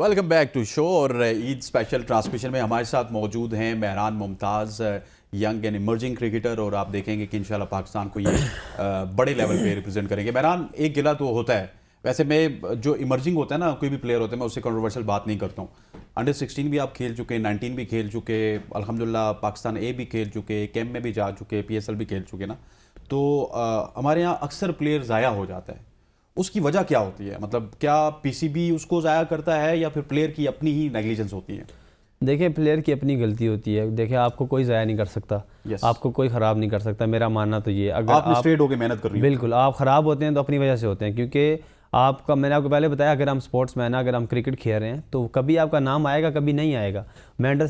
Welcome back to show. और Eid special transmission में हमारे साथ मौजूद हैं Mehran Mumtaz, young and emerging cricketer, और आप देखेंगे कि इंशाल्लाह पाकिस्तान को ये बड़े लेवल पे रिप्रेजेंट करेंगे। मेहरान, एक गिला तो होता है, वैसे मैं जो इमर्जिंग होता है ना, कोई भी प्लेयर होता है, मैं उससे कंट्रोवर्शियल बात नहीं करता हूँ। अंडर 16 भी आप खेल चुके, 19 भी खेल चुके, अल्हम्दुलिल्लाह पाकिस्तान ए भी खेल चुके, कैम्प में भी जा चुके, PSL भी खेल चुके ना। तो हमारे यहाँ अक्सर प्लेयर ज़ाया हो जाता है, उसकी वजह क्या होती है? मतलब क्या PCB उसको ज़ाया करता है या फिर प्लेयर की अपनी ही नेग्लिजेंस होती है? देखिए, प्लेयर की अपनी गलती होती है। देखिए, आपको कोई ज़ाया नहीं कर सकता, आपको कोई ख़राब नहीं कर सकता। मेरा मानना तो ये, अगर आप स्ट्रेट होकर मेहनत कर रही हैं, बिल्कुल आप ख़राब होते हैं तो अपनी वजह से होते हैं। क्योंकि आपका, मैंने आपको पहले बताया, अगर हम स्पोर्ट्स मैन, अगर हम क्रिकेट खेल रहे हैं तो कभी आपका नाम आएगा, कभी नहीं आएगा। मैं अंडर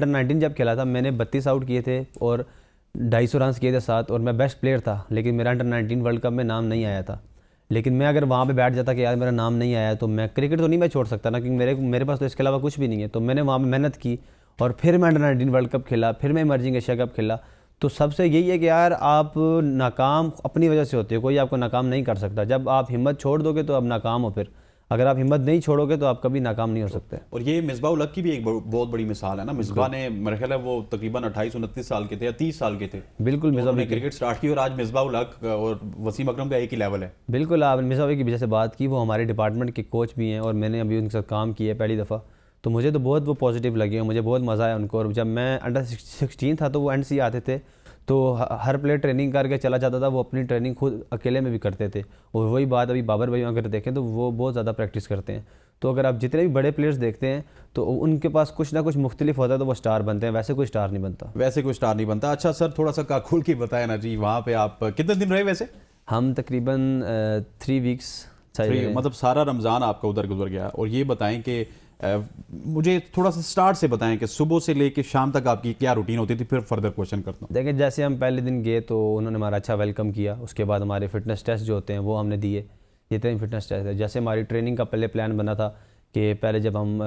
19 जब खेला था, मैंने 32 आउट किए थे और 250 रन किए थे साथ, और मैं बेस्ट प्लेयर था। लेकिन मेरा अंडर 19 वर्ल्ड कप में नाम नहीं आया था। लेकिन मैं अगर वहाँ पे बैठ जाता कि यार मेरा नाम नहीं आया, तो मैं क्रिकेट तो नहीं मैं छोड़ सकता ना, क्योंकि मेरे पास तो इसके अलावा कुछ भी नहीं है। तो मैंने वहाँ पे मेहनत की और फिर मैं अंडर 19 वर्ल्ड कप खेला, फिर मैं इमर्जिंग एशिया कप खेला। तो सबसे यही है कि यार आप नाकाम अपनी वजह से होते हो, कोई आपको नाकाम नहीं कर सकता। जब आप हिम्मत छोड़ दोगे तो आप नाकाम हो। फिर अगर आप हिम्मत नहीं छोड़ोगे तो आप कभी नाकाम नहीं हो सकते। और ये मिसबाह उल हक की भी एक बहुत बड़ी मिसाल है ना। मिसबाह ने, मेरे ख्याल है वो तकरीबन 28-29 साल के थे या 30 साल के थे। बिल्कुल, मिसबाह ने क्रिकेट स्टार्ट की और आज मिसबाह उल हक और वसीम अकरम का एक ही लेवल है। बिल्कुल, आप मिसबाह की वजह से बात की, वो हमारे डिपार्टमेंट के कोच भी हैं और मैंने अभी उनके साथ काम किया है पहली दफ़ा। तो मुझे तो बहुत वो पॉजिटिव लगे, मुझे बहुत मज़ा आया उनको। और जब मैं अंडर 16 था तो वो NC आते थे, तो हर प्लेयर ट्रेनिंग करके चला जाता था। वो अपनी ट्रेनिंग खुद अकेले में भी करते थे। और वही बात अभी बाबर भाई अगर देखें तो वो बहुत ज़्यादा प्रैक्टिस करते हैं। तो अगर आप जितने भी बड़े प्लेयर्स देखते हैं तो उनके पास कुछ ना कुछ मुख्तलिफ होता है, तो वो स्टार बनते हैं। वैसे कोई स्टार नहीं बनता। वैसे कोई स्टार नहीं बनता। अच्छा सर, थोड़ा सा खुल के बताया ना जी, वहाँ पे आप कितने दिन रहे वैसे? हम तकरीबन 3 वीक्स, मतलब सारा रमज़ान आपका उधर गुजर गया। और ये बताएं कि मुझे थोड़ा सा स्टार्ट से बताएं कि सुबह से लेके शाम तक आपकी क्या रूटीन होती थी, फिर फर्दर क्वेश्चन करता हूँ। देखिए, जैसे हम पहले दिन गए तो उन्होंने हमारा अच्छा वेलकम किया। उसके बाद हमारे फिटनेस टेस्ट जो होते हैं वो हमने दिए, जितने भी फिटनेस टेस्ट है। जैसे हमारी ट्रेनिंग का पहले प्लान बना था कि पहले जब हम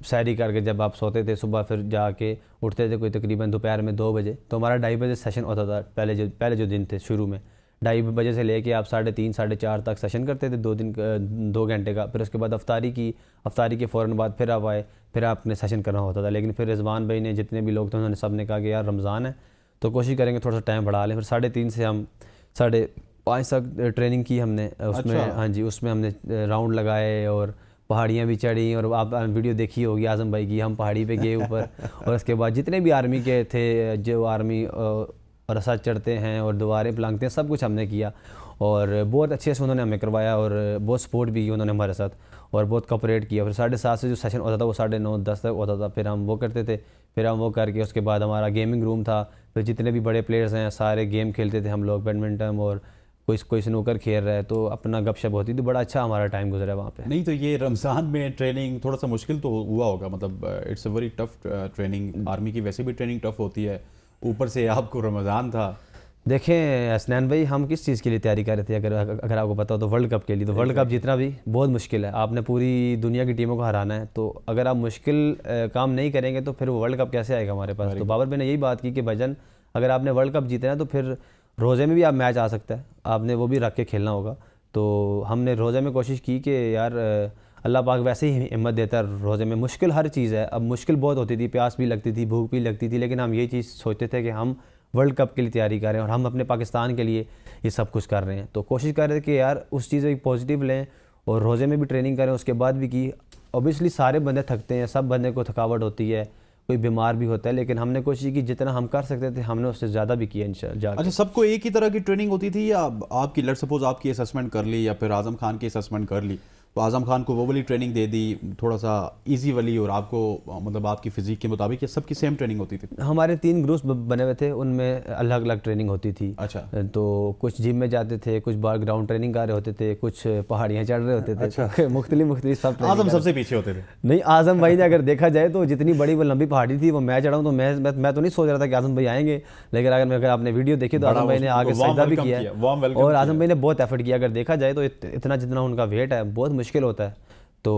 सैरी करके जब आप सोते थे, सुबह फिर जाके उठते थे कोई तकरीबन दोपहर में 2 बजे, तो हमारा 2:30 बजे सेशन होता था। पहले जो दिन थे शुरू में 2:30 बजे से लेके आप 3:30 4:30 तक सेशन करते थे, 2 घंटे का। फिर उसके बाद अफ्तारी के फ़ौरन बाद फिर आप आए, फिर आपने सेशन करना होता था। लेकिन फिर रिजवान भाई ने, जितने भी लोग थे, उन्होंने सब ने कहा कि यार रमज़ान है तो कोशिश करेंगे थोड़ा सा टाइम बढ़ा लें। फिर 3:30 से हम 5:30 तक ट्रेनिंग की हमने उसमें। अच्छा। हाँ जी, उसमें हमने राउंड लगाए और पहाड़ियाँ भी चढ़ी। और आप वीडियो देखी होगी आज़म भाई की, हम पहाड़ी पे गए ऊपर। और उसके बाद जितने भी आर्मी के थे, जो आर्मी रसा चढ़ते हैं और दीवारें पलंगते हैं, सब कुछ हमने किया। और बहुत अच्छे से उन्होंने हमें करवाया और बहुत सपोर्ट भी की उन्होंने हमारे साथ, और बहुत कॉपरेट किया। फिर 7:30 से जो सेशन होता था वो 9:30-10 तक होता था। फिर हम वो करते थे। फिर हम वो करके उसके बाद हमारा गेमिंग रूम था। फिर जितने भी बड़े प्लेयर्स हैं सारे गेम खेलते थे हम लोग, बैडमिंटन, और कोई स्नूकर खेल रहा है तो अपना गपशप होती थी। बड़ा अच्छा हमारा टाइम गुजरा वहाँ पे। नहीं तो ये रमज़ान में ट्रेनिंग थोड़ा सा मुश्किल तो हुआ होगा, मतलब it's a very tough training. Army की वैसे भी ट्रेनिंग टफ होती है, ऊपर से आपको रमज़ान था। देखें हसनैन भाई, हम किस चीज़ के लिए तैयारी कर रहे थे, अगर आपको पता हो तो वर्ल्ड कप के लिए। तो वर्ल्ड कप जीतना भी बहुत मुश्किल है, आपने पूरी दुनिया की टीमों को हराना है। तो अगर आप मुश्किल काम नहीं करेंगे तो फिर वो वर्ल्ड कप कैसे आएगा हमारे पास। तो बाबर भाई ने यही बात की कि भाईजान, अगर आपने वर्ल्ड कप जीतना है तो फिर रोज़े में भी आप मैच आ सकता है, आपने वो भी रख के खेलना होगा। तो हमने रोज़े में कोशिश की कि यार अल्लाह पाक वैसे ही हिम्मत देता है रोज़े में। मुश्किल हर चीज़ है, अब मुश्किल बहुत होती थी, प्यास भी लगती थी, भूख भी लगती थी, लेकिन हम ये चीज़ सोचते थे कि हम वर्ल्ड कप के लिए तैयारी कर रहे हैं और हम अपने पाकिस्तान के लिए ये सब कुछ कर रहे हैं। तो कोशिश कर रहे थे कि यार उस चीज़ में पॉजिटिव लें और रोज़े में भी ट्रेनिंग करें। उसके बाद भी की। ऑब्वियसली सारे बंदे थकते हैं, सब बंदे को थकावट होती है, कोई बीमार भी होता है, लेकिन हमने कोशिश की जितना हम कर सकते थे हमने उससे ज़्यादा भी किया इंशाल्लाह। अच्छा, सबको एक ही तरह की ट्रेनिंग होती थी या आपकी, लेट्स सपोज आपकी असेसमेंट कर ली या फिर आज़म खान की असेसमेंट कर ली, तो आज़म खान को वो वाली ट्रेनिंग दे दी थोड़ा सा इजी वाली, और आपको मतलब आपकी फ़िज़ीक के मुताबिक ये सबकी सेम ट्रेनिंग होती थी? हमारे 3 ग्रुप्स बने हुए थे, उनमें अलग अलग ट्रेनिंग होती थी। अच्छा। तो कुछ जिम में जाते थे, कुछ बार ग्राउंड ट्रेनिंग कर रहे होते थे, कुछ पहाड़ियाँ चढ़ रहे होते थे। अच्छा। तो मुख्तलिफ सब। आज़म सबसे पीछे होते थे? नहीं, आज़म भाई ने अगर देखा जाए तो जितनी बड़ी वो लंबी पहाड़ी थी वो मैं चढ़ा हूँ, तो मैं तो नहीं सोच रहा था कि आज़म भाई आएंगे। लेकिन अगर आपने वीडियो देखी तो आज़म भाई ने आगे सजदा भी किया है और आज़म भाई ने बहुत एफर्ट किया। अगर देखा जाए तो इतना जितना उनका वेट है बहुत मुश्किल होता है, तो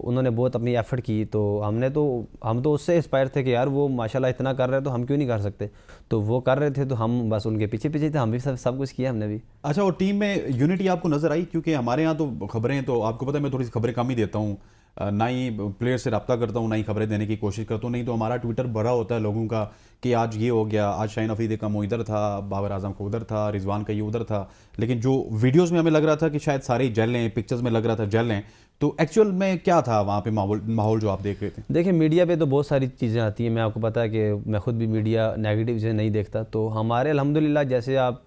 उन्होंने बहुत अपनी एफ़र्ट की। तो हम तो उससे इंस्पायर थे कि यार वो माशाल्लाह इतना कर रहे हैं तो हम क्यों नहीं कर सकते। तो वो कर रहे थे तो हम बस उनके पीछे पीछे थे, हम भी सब कुछ किया हमने भी। अच्छा, और टीम में यूनिटी आपको नज़र आई? क्योंकि हमारे यहाँ तो खबरें, तो आपको पता है मैं थोड़ी सी खबरें कम ही देता हूँ, ना ही प्लेयर से रब्ता करता हूँ, ना ही खबरें देने की कोशिश करता हूँ, नहीं तो हमारा ट्विटर भरा होता है लोगों का कि आज ये हो गया, आज शाहीन अफरीदी का मुँह इधर था, बाबर आजम को उधर था, रिजवान का ये उधर था। लेकिन जो वीडियोज़ में हमें लग रहा था कि शायद सारे ही जल लें, पिक्चर्स में लग रहा था जल लें, तो एक्चुअल में क्या था वहाँ पे माहौल जो आप देख रहे थे? देखिए मीडिया पे तो बहुत सारी चीज़ें आती हैं, मैं आपको पता है कि मैं खुद भी मीडिया नेगेटिव चीज़ें नहीं देखता। तो हमारे अल्हम्दुलिल्लाह जैसे आप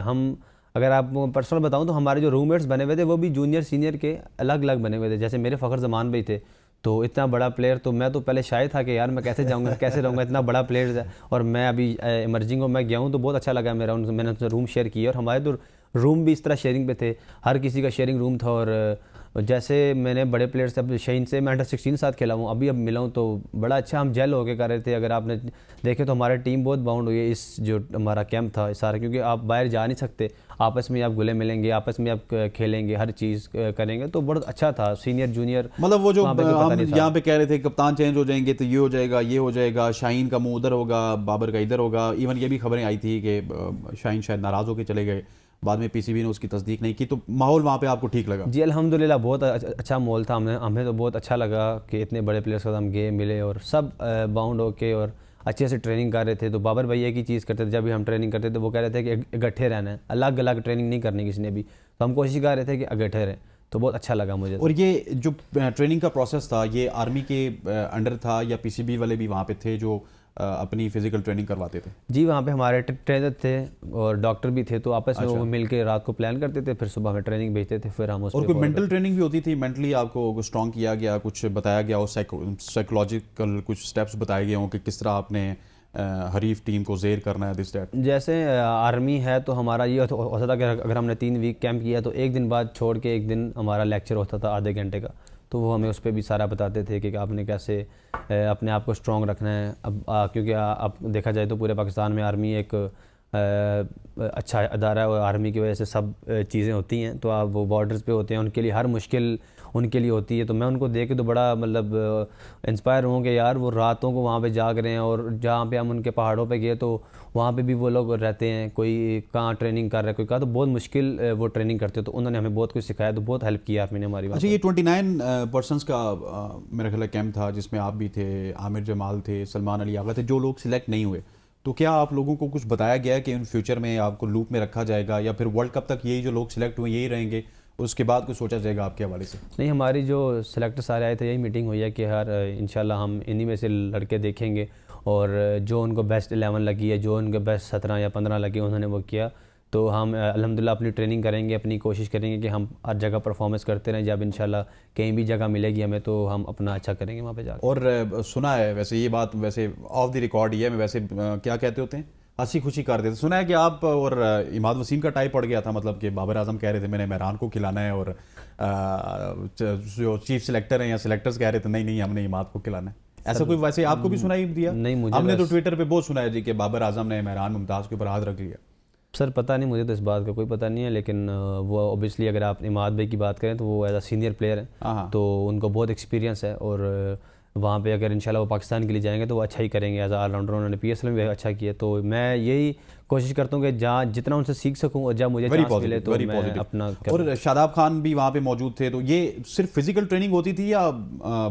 हम अगर आप पर्सनल बताऊं तो हमारे जो रूममेट्स बने हुए थे वो भी जूनियर सीनियर के अलग अलग बने हुए थे। जैसे मेरे फ़खर ज़मान भाई थे, तो इतना बड़ा प्लेयर, तो मैं तो पहले शायद था कि यार मैं कैसे जाऊंगा कैसे रहूँगा, इतना बड़ा प्लेयर है। और मैं अभी इमर्जिंग हो मैं गया हूँ तो बहुत अच्छा लगा मेरा, मैंने उनसे रूम शेयर किया और हमारे तो रूम भी इस तरह शेयरिंग पे थे, हर किसी का शेयरिंग रूम था। और जैसे मैंने बड़े प्लेयर से, अब शहीन से मैं अंडर-16 साथ खेला हूँ, अभी अब मिला हूँ, तो बड़ा अच्छा हम जेल होके कर रहे थे। अगर आपने देखे तो हमारी टीम बहुत बाउंड हुई है इस जो हमारा कैंप था सारा, क्योंकि आप बाहर जा नहीं सकते, आपस में आप घुले मिलेंगे, आपस में आप खेलेंगे, हर चीज़ करेंगे, तो बहुत अच्छा था। सीनियर जूनियर मतलब वो जो वहाँ पे कोई पता हम नहीं था। यहाँ पे कह रहे थे कप्तान चेंज हो जाएंगे तो ये हो जाएगा, ये हो जाएगा, शाहीन का मुंह उधर होगा, बाबर का इधर होगा। इवन ये भी खबरें आई थी कि शाहीन शायद नाराज़ होकर चले गए, बाद में पीसीबी ने उसकी तस्दीक नहीं की। तो माहौल वहाँ पे आपको ठीक लगा? जी अल्हम्दुलिल्लाह बहुत अच्छा माहौल था। हमें तो बहुत अच्छा लगा कि इतने बड़े प्लेयर्स के साथ हम गए मिले और सब बाउंड होके और अच्छे से ट्रेनिंग कर रहे थे। तो बाबर भैया की चीज़ करते थे, जब भी हम ट्रेनिंग करते थे वो कह रहे थे कि इकट्ठे रहना है, अलग अलग ट्रेनिंग नहीं करनी किसी ने भी। तो हम कोशिश कर रहे थे कि इकट्ठे रहें, तो बहुत अच्छा लगा मुझे। और ये जो ट्रेनिंग का प्रोसेस था ये आर्मी के अंडर था या पीसीबी वाले भी वहाँ पे थे जो अपनी फिजिकल ट्रेनिंग करवाते थे? जी वहाँ पे हमारे ट्रेनर थे और डॉक्टर भी थे, तो आपस में वो मिल के रात को प्लान करते थे, फिर सुबह में ट्रेनिंग भेजते थे, फिर हम उस और कोई मेंटल ट्रेनिंग भी होती थी? मेंटली आपको स्ट्रॉन्ग किया गया, कुछ बताया गया हो, साइकोलॉजिकल कुछ स्टेप्स बताए गए हों कि किस तरह आपने हरीफ टीम को ज़ेर करना है, दिस दैट? जैसे आर्मी है तो हमारा ये होता था कि अगर हमने 3 वीक कैंप किया तो एक दिन बाद छोड़ के एक दिन हमारा लेक्चर होता था आधे घंटे का, तो वो हमें उस पर भी सारा बताते थे कि आपने कैसे अपने आप को स्ट्रॉन्ग रखना है। अब क्योंकि अब देखा जाए तो पूरे पाकिस्तान में आर्मी एक अच्छा अदारा है और आर्मी की वजह से सब चीज़ें होती हैं, तो आप वो बॉर्डर्स पे होते हैं, उनके लिए हर मुश्किल उनके लिए होती है। तो मैं उनको देख के तो बड़ा मतलब इंस्पायर हूँ कि यार वो रातों को वहाँ पे जाग रहे हैं। और जहाँ पे हम उनके पहाड़ों पे गए तो वहाँ पे भी वो लोग रहते हैं, कोई कहाँ ट्रेनिंग कर रहा है, कोई कहाँ, तो बहुत मुश्किल वो ट्रेनिंग करते हो। तो उन्होंने हमें बहुत कुछ सिखाया, तो बहुत हेल्प किया आर्मी ने हमारी। अच्छा, ये 29 पर्सनस का मेरा ख्याल कैंप था जिसमें आप भी थे, आमिर जमाल थे, सलमान अली आगा थे, जो लोग सिलेक्ट नहीं हुए, तो क्या आप लोगों को कुछ बताया गया है कि इन फ्यूचर में आपको लूप में रखा जाएगा या फिर वर्ल्ड कप तक यही जो लोग सिलेक्ट हुए यही रहेंगे, उसके बाद कुछ सोचा जाएगा आपके हवाले से? नहीं, हमारी जो सिलेक्टर सारे आए थे यही मीटिंग हुई है कि हर इंशाल्लाह हम इन्हीं में से लड़के देखेंगे और जो उनको बेस्ट 11 लगी है, जो उनको बेस्ट 17 या 15 लगी उन्होंने वो किया। तो हम अल्हम्दुलिल्लाह अपनी ट्रेनिंग करेंगे, अपनी कोशिश करेंगे कि हम हर जगह परफॉर्मेंस करते रहें। जब इंशाल्लाह कहीं भी जगह मिलेगी हमें तो हम अपना अच्छा करेंगे वहाँ पे जाकर। और सुना है, वैसे ये बात वैसे ऑफ द रिकॉर्ड ही है, मैं वैसे क्या कहते होते हैं, हंसी खुशी कर देते, सुना है कि आप और इमाद वसीम का टाई पड़ गया था, मतलब कि बाबर आजम कह रहे थे मैंने मेहरान को खिलाना है और जो चीफ सिलेक्टर हैं या सिलेक्टर्स कह रहे थे नहीं नहीं हमने इमाद को खिलाना है। ऐसा कोई वैसे आपको भी सुनाई दिया? नहीं, मुझे हमने तो ट्विटर पे बहुत सुना है जी कि बाबर आजम ने मेहरान मुमताज़ के ऊपर हाथ रख लिया। सर पता नहीं, मुझे तो इस बात का कोई पता नहीं है, लेकिन वो ऑब्वियसली अगर आप इमाद भाई की बात करें तो वो एज अ सीनियर प्लेयर है, तो उनको बहुत एक्सपीरियंस है और वहाँ पे अगर इंशाल्लाह वो पाकिस्तान के लिए जाएंगे तो वो अच्छा ही करेंगे एज ऑलराउंडर। उन्होंने PSL में भी अच्छा किया, तो मैं यही कोशिश करता हूँ कि जहाँ जितना उनसे सीख सकूँ और जब मुझे चांस मिले तो मैं अपना और शादाब खान भी वहाँ पे मौजूद थे, तो ये सिर्फ फिजिकल ट्रेनिंग होती थी या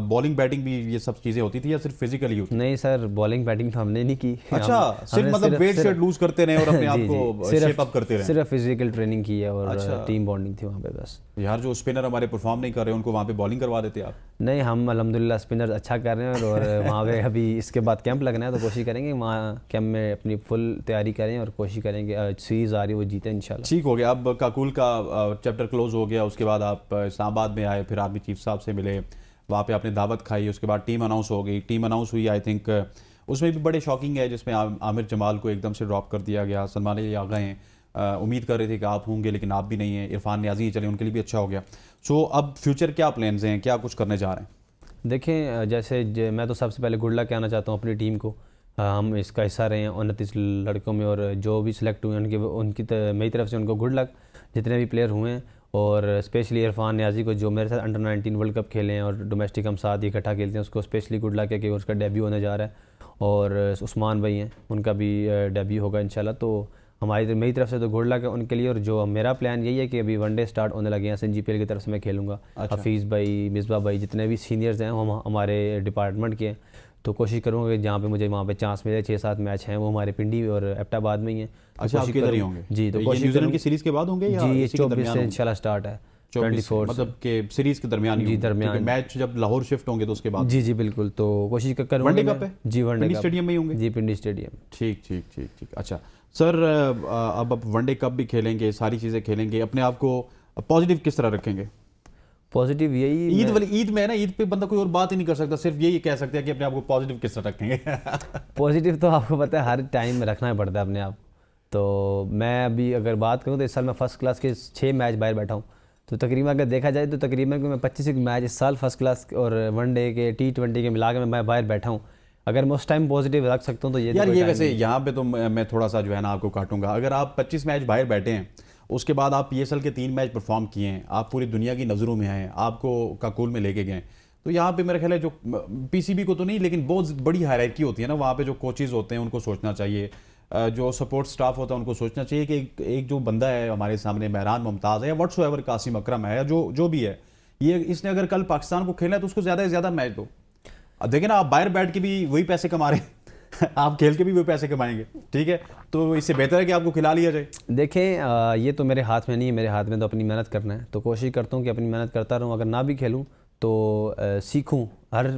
बॉलिंग बैटिंग भी ये सब चीज़ें होती थी या सिर्फ फिजिकली होती? नहीं सर, बॉलिंग बैटिंग तो हमने नहीं की। अच्छा, सिर्फ मतलब वेट शेट लूज करते रहे और अपने आप को शेप अप करते रहे? सिर्फ फिजिकल ट्रेनिंग की है और टीम बॉन्डिंग थी वहाँ पे बस। यार जो स्पिनर हमारे परफॉर्म नहीं कर रहे उनको वहाँ पे बॉलिंग करवा देते आप? नहीं, हम अल्हम्दुलिल्लाह स्पिनर अच्छा कर रहे हैं और वहाँ पे अभी इसके बाद कैंप लगना है तो कोशिश करेंगे वहाँ कैंप में अपनी फुल तैयारी करें और कोशिश करेंगे सीरीज़ आ रही है वो जीते इंशाल्लाह। ठीक हो गया, अब काकुल का चैप्टर क्लोज हो गया, उसके बाद आप इस्लामाबाद में आए, फिर आर्मी चीफ साहब से मिले, वहाँ पे आपने दावत खाई, उसके बाद टीम अनाउंस हो गई। टीम अनाउंस हुई, आई थिंक उसमें भी बड़े शॉकिंग है जिसमें आमिर जमाल को एकदम से ड्रॉप कर दिया गया। सलमान अली आगा हैं, उम्मीद कर रहे थे कि आप होंगे लेकिन आप भी नहीं हैं। इरफान न्याजी चले, उनके लिए भी अच्छा हो गया। सो अब फ्यूचर क्या प्लान्स हैं, क्या कुछ करने जा रहे हैं? देखें, जैसे मैं तो सबसे पहले गुड लक कहना चाहता हूँ अपनी टीम को। हम इसका हिस्सा रहे हैं 29 लड़कों में और जो भी सिलेक्ट हुए हैं उनकी मेरी तरफ से उनको गुड लक, जितने भी प्लेयर हुए हैं। और स्पेशली इरफान न्याजी को जो मेरे साथ अंडर 19 वर्ल्ड कप खेले हैं और डोमेस्टिक हम साथ ही इकट्ठा खेलते हैं, उसको स्पेशली गुड लक है कि उसका डेब्यू होने जा रहा है। और उस्मान भाई हैं, उनका भी डेब्यू होगा इंशाल्लाह। तो हमारी मेरी तरफ से तो गुड लक है उनके लिए। और जो मेरा प्लान यही है कि अभी वनडे स्टार्ट होने लगे हैं, SNGPL की तरफ से मैं खेलूँगा। हफीज़ भाई, मिसबा भाई, जितने भी सीनियर्स हैं हम हमारे डिपार्टमेंट के हैं, तो कोशिश करूँगा कि जहाँ पे मुझे वहाँ पे चांस मिले। 6-7 मैच हैं वो हमारे पिंडी और एबटाबाद में ही हैं। अच्छा, आपके इधर ही होंगे जी, तो ये न्यूजीलैंड की सीरीज़ के बाद होंगे या जी, इसी के 24 दरमियान से होंगे? इंशाल्लाह स्टार्ट है, 24 24 मतलब के सीरीज के दरमियान ही जी, होंगे, दरमियान। क्योंकि मैच जब लाहौर शिफ्ट होंगे तो उसके बाद। जी जी बिल्कुल, तो कोशिश करूँगा। वनडे कप है जी, वनडे पिंडी कप स्टेडियम में ही होंगे। जी, पिंडी स्टेडियम। ठीक ठीक ठीक ठीक। अच्छा सर, अब आप वनडे कप भी खेलेंगे, सारी चीज़ें खेलेंगे, अपने आप को पॉजिटिव किस तरह रखेंगे? पॉजिटिव यही ईद में है ना, ईद पे बंदा कोई और बात ही नहीं कर सकता, सिर्फ यही कह सकते हैं कि अपने आप को पॉजिटिव किस तरह रखेंगे। पॉजिटिव तो आपको पता है हर टाइम में रखना ही पड़ता है अपने आप। तो मैं अभी अगर बात करूँ तो इस साल मैं फर्स्ट क्लास के 6 मैच बाहर बैठा हूँ। तो तकरीबन अगर देखा जाए तो तकरीबन मैं 25 मैच इस साल फर्स्ट क्लास और वनडे के T20 के मिला के मैं बाहर बैठा हूँ। अगर मैं उस टाइम पॉजिटिव रख सकता हूँ तो ये यार ये वैसे यहाँ पे तो मैं थोड़ा सा जो है ना आपको काटूंगा। अगर आप 25 मैच बाहर बैठे हैं, उसके बाद आप PSL के 3 मैच परफॉर्म किए हैं, आप पूरी दुनिया की नज़रों में आए, आपको काकुल में लेके गए, तो यहाँ पे मेरा ख्याल है जो PCB को तो नहीं लेकिन बहुत बड़ी हायरार्की होती है ना, वहाँ पे जो कोचेज़ होते हैं उनको सोचना चाहिए, जो सपोर्ट स्टाफ होता है उनको सोचना चाहिए कि एक जो बंदा है हमारे सामने, मेहरान मुमताज़ है या व्हाट्सएवर, कासिम अकरम है या जो भी है, ये इसने अगर कल पाकिस्तान को खेला है तो उसको ज़्यादा से ज़्यादा मैच दो। अब देखें ना, आप बाहर बैठ के भी वही पैसे कमा रहे हैं आप खेल के भी वही पैसे कमाएंगे, ठीक है, तो इससे बेहतर है कि आपको खिला लिया जाए। देखें ये तो मेरे हाथ में नहीं है, मेरे हाथ में तो अपनी मेहनत करना है। तो कोशिश करता हूँ कि अपनी मेहनत करता रहूँ, अगर ना भी खेलूँ तो सीखूँ, हर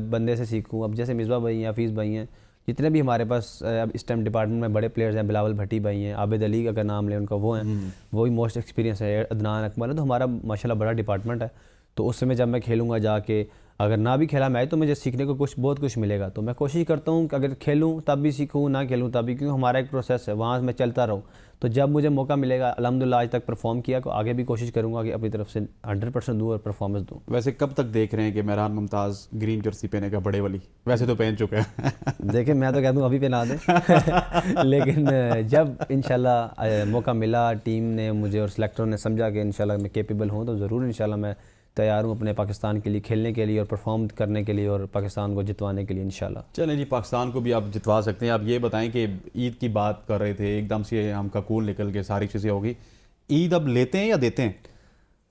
बंदे से सीखूँ। अब जैसे मिसबा भाई हैं, हफीज़ भाई हैं, जितने भी हमारे पास अब इस टाइम डिपार्टमेंट में बड़े प्लेयर्स हैं, बिलावल भट्टी भाई हैं, आबिद अली अगर नाम लें उनका, वो हैं, वही मोस्ट एक्सपीरियंस है, अदनान अकमल है। तो हमारा माशाल्लाह बड़ा डिपार्टमेंट है। तो उस समय जब मैं खेलूँगा जाके, अगर ना भी खेला मैच तो मुझे सीखने को बहुत कुछ मिलेगा। तो मैं कोशिश करता हूँ कि अगर खेलूँ तब भी सीखूँ, ना खेलूँ तब भी, क्योंकि हमारा एक प्रोसेस है, वहाँ मैं चलता रहूँ। तो जब मुझे मौका मिलेगा, अल्हम्दुलिल्लाह आज तक परफॉर्म किया, तो आगे भी कोशिश करूँगा कि अपनी तरफ से 100% दूँ और परफॉर्मेंस दूँ। वैसे कब तक देख रहे हैं कि मेहरान मुमताज़ ग्रीन जर्सी पहने का बड़े वाली? वैसे तो पहन चुके हैं देखिए मैं तो कहता हूँ अभी पहना दें लेकिन जब इंशाल्लाह मौका मिला, टीम ने मुझे और सिलेक्टरों ने समझा कि इंशाल्लाह मैं कैपेबल हूँ, तो ज़रूर इंशाल्लाह मैं तैयार हूँ अपने पाकिस्तान के लिए खेलने के लिए और परफॉर्म करने के लिए और पाकिस्तान को जितवाने के लिए इंशाल्लाह। चलें जी, पाकिस्तान को भी आप जितवा सकते हैं। आप ये बताएं कि ईद की बात कर रहे थे, एकदम से हम ककूल निकल के सारी चीज़ें होगी। ईद अब लेते हैं या देते हैं?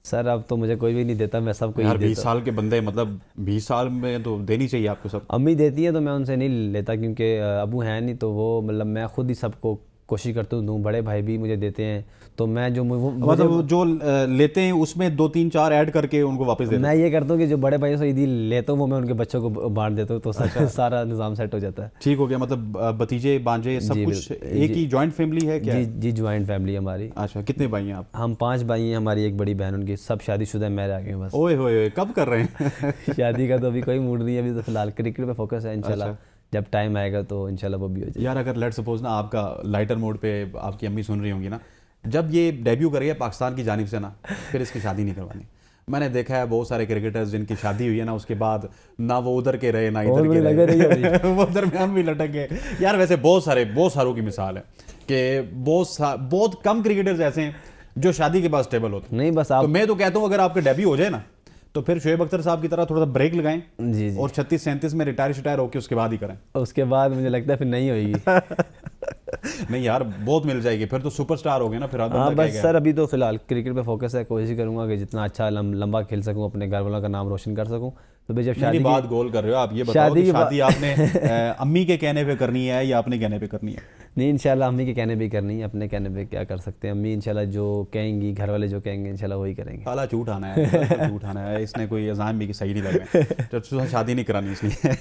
सर अब तो मुझे कोई भी नहीं देता, मैं सबको यार 20 साल के बंदे, मतलब 20 साल में तो देनी चाहिए आपको सब। अम्मी देती है तो मैं उनसे नहीं लेता, क्योंकि अबू हैं नहीं, तो वो मतलब मैं खुद ही सबको कोशिश करता हूँ दूँ। बड़े भाई भी मुझे देते हैं, तो मैं जो मतलब जो लेते हैं उसमें 2-3-4 ऐड करके उनको वापस देते हैं। मैं ये करता हूँ कि जो बड़े भाई से ईदी लेता हूँ वो मैं उनके बच्चों को बांट देता हूँ, तो सारा निज़ाम सेट हो जाता है। ठीक हो गया, मतलब भतीजे भांजे सब कुछ एक ही जॉइंट फैमिली है क्या? जी जॉइंट फैमिली है हमारी। अच्छा, कितने भाई हैं आप? हम 5 भाई हैं, हमारी एक बड़ी बहन, उनकी सब शादीशुदा है, मैं रह गई हूँ बस। ओए होए, कब कर रहे हैं शादी का तो अभी कोई मूड नहीं है, अभी तो फिलहाल क्रिकेट पे फोकस है। इंशाल्लाह जब टाइम आएगा तो इंशाल्लाह वो भी हो जाएगा। यार अगर लेट सपोज ना आपका लाइटर मोड पे आपकी अम्मी सुन रही होंगी ना, जब ये डेब्यू करेगा पाकिस्तान की जानिब से ना, फिर इसकी शादी नहीं करवानी। मैंने देखा है बहुत सारे क्रिकेटर्स जिनकी शादी हुई है ना, उसके बाद ना वो उधर के रहे ना इधर के रहे वो दरमियान भी लटक गए। यार वैसे बहुत सारों की मिसाल है कि बहुत कम क्रिकेटर्स ऐसे हैं जो शादी के बाद स्टेबल होते हैं। नहीं बस आप, तो मैं तो कहता हूँ अगर आपका डेब्यू हो जाए ना, तो फिर शोएब अख्तर साहब की तरह थोड़ा सा ब्रेक लगाएं जी और 36-37 में रिटायर होकर उसके बाद ही करें। उसके बाद मुझे लगता है फिर नहीं होगी नहीं यार, बहुत मिल जाएगी, फिर तो सुपरस्टार हो गए ना फिर। हाँ बस सर अभी तो फिलहाल क्रिकेट पे फोकस है, कोशिश करूंगा कि जितना अच्छा लंबा खेल सकूं, अपने घर वालों का नाम रोशन कर सकूं। तो भाई जब शादी बात गोल कर रहे हो आप, ये बताओ कि शादी आपने अम्मी के कहने पे करनी है या अपने कहने पे करनी है? नहीं इंशाल्लाह अम्मी के कहने पे करनी है, अपने कहने पे क्या कर सकते हैं। अम्मी इंशाल्लाह जो कहेंगी, घर वाले जो कहेंगे इंशाल्लाह वही करेंगे। साला झूठ आना है झूठ आना है, इसने कोई अज़ाम भी सही नहीं लग रहा है, जब शादी नहीं करानी इसलिए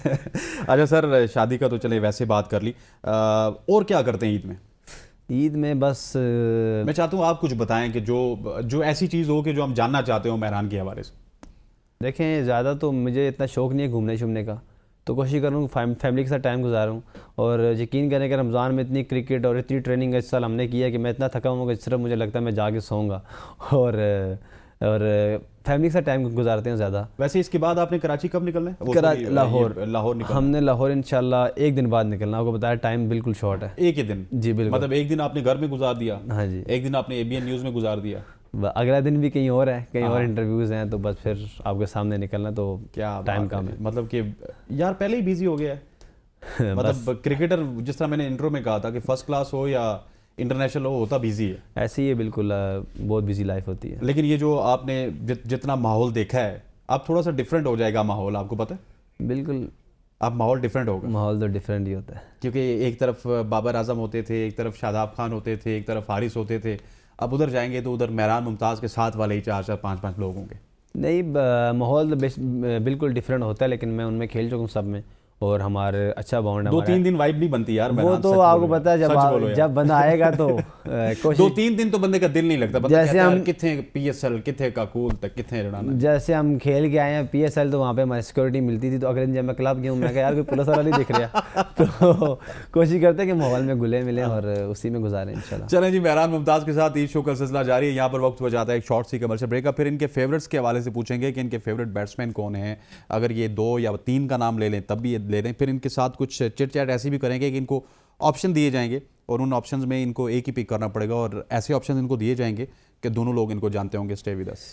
अच्छा सर, शादी का तो चले वैसे बात कर ली, और क्या करते हैं ईद में? ईद में बस मैं चाहता हूँ आप कुछ बताएं कि जो ऐसी चीज़ हो कि जो हम जानना चाहते हो मेहरान के हवाले से। देखें ज़्यादा तो मुझे इतना शौक़ नहीं है घूमने शूमने का, तो कोशिश करूँ फैमिली के साथ टाइम गुजारूँ। और यकीन करें कि रमज़ान में इतनी क्रिकेट और इतनी ट्रेनिंग इस साल हमने की है कि मैं इतना थका हुआ कि सिर्फ मुझे लगता है मैं जाके सोऊंगा और फैमिली के साथ टाइम गुजारते हैं ज़्यादा। वैसे इसके बाद आपने कराची कब निकलना है? लाहौर हमने लाहौर इंशाल्लाह 1 दिन बाद निकलना। आपको बताया टाइम बिल्कुल शॉर्ट है। एक ही दिन? जी बिल्कुल। मतलब एक दिन आपने घर में गुजार दिया? हाँ जी। एक दिन आपने ABN न्यूज़ में गुजार दिया? अगला दिन भी कहीं और है, कहीं और इंटरव्यूज़ हैं, तो बस फिर आपके सामने निकलना, तो क्या टाइम कम है। मतलब कि यार पहले ही बिजी हो गया है मतलब क्रिकेटर, जिस तरह मैंने इंट्रो में कहा था कि फर्स्ट क्लास हो या इंटरनेशनल हो होता बिजी है, ऐसे ही है बिल्कुल, बहुत बिजी लाइफ होती है। लेकिन ये जो आपने जितना माहौल देखा है, अब थोड़ा सा डिफरेंट हो जाएगा माहौल, आपको पता है? बिल्कुल, अब माहौल डिफरेंट होगा, माहौल तो डिफरेंट ही होता है। क्योंकि एक तरफ बाबर आजम होते थे, एक तरफ शादाब खान होते थे, एक तरफ हारिस होते थे। अब उधर जाएंगे तो उधर मेहरान मुमताज़ के साथ वाले ही 4-4 5-5 लोग होंगे। नहीं, माहौल तो बिल्कुल डिफरेंट होता है, लेकिन मैं उनमें खेल चुका हूँ सब में, और हमारे अच्छा बॉन्ड है। 2-3 दिन वाइब नहीं बनती यार, वो मेहरान, तो सच आपको बोलो यार, पता है, सच बोलो यार। जब बंदा आएगा तो 2-3 दिन तो बंदे का दिल नहीं लगता, बंदा जैसे कहता है हम- यार किथे PSL, किथे काकूल तक, किथे रड़ाना। जैसे हम खेल के आए हैं PSL, तो वहाँ पे हमारी सिक्योरिटी मिलती थी, तो अगले दिन जब मैं क्लब गया हूँ, मैं कहा यार कोई पुलिस वाला नहीं दिख रहा तो कोशिश करते हैं कि माहौल में घुले मिले और उसी में गुजारें इंशाल्लाह। चलें जी, मेहरान मुमताज़ के साथ ईद शो का सिलसिला जारी है। यहाँ पर वक्त हो जाता है एक शॉर्ट सी कमर्शियल ब्रेक का, फिर इनके फेवरेट्स के हवाले से पूछेंगे कि इनके फेवरेट बैट्समैन कौन हैं। अगर ये 2 या 3 का नाम ले लें तब भी ये ले लें, फिर इनके साथ कुछ चिट चैट ऐसी भी करेंगे कि इनको ऑप्शन दिए जाएंगे और उन ऑप्शंस में इनको एक ही पिक करना पड़ेगा, और ऐसे ऑप्शन इनको दिए जाएंगे कि दोनों लोग इनको जानते होंगे। Stay with us.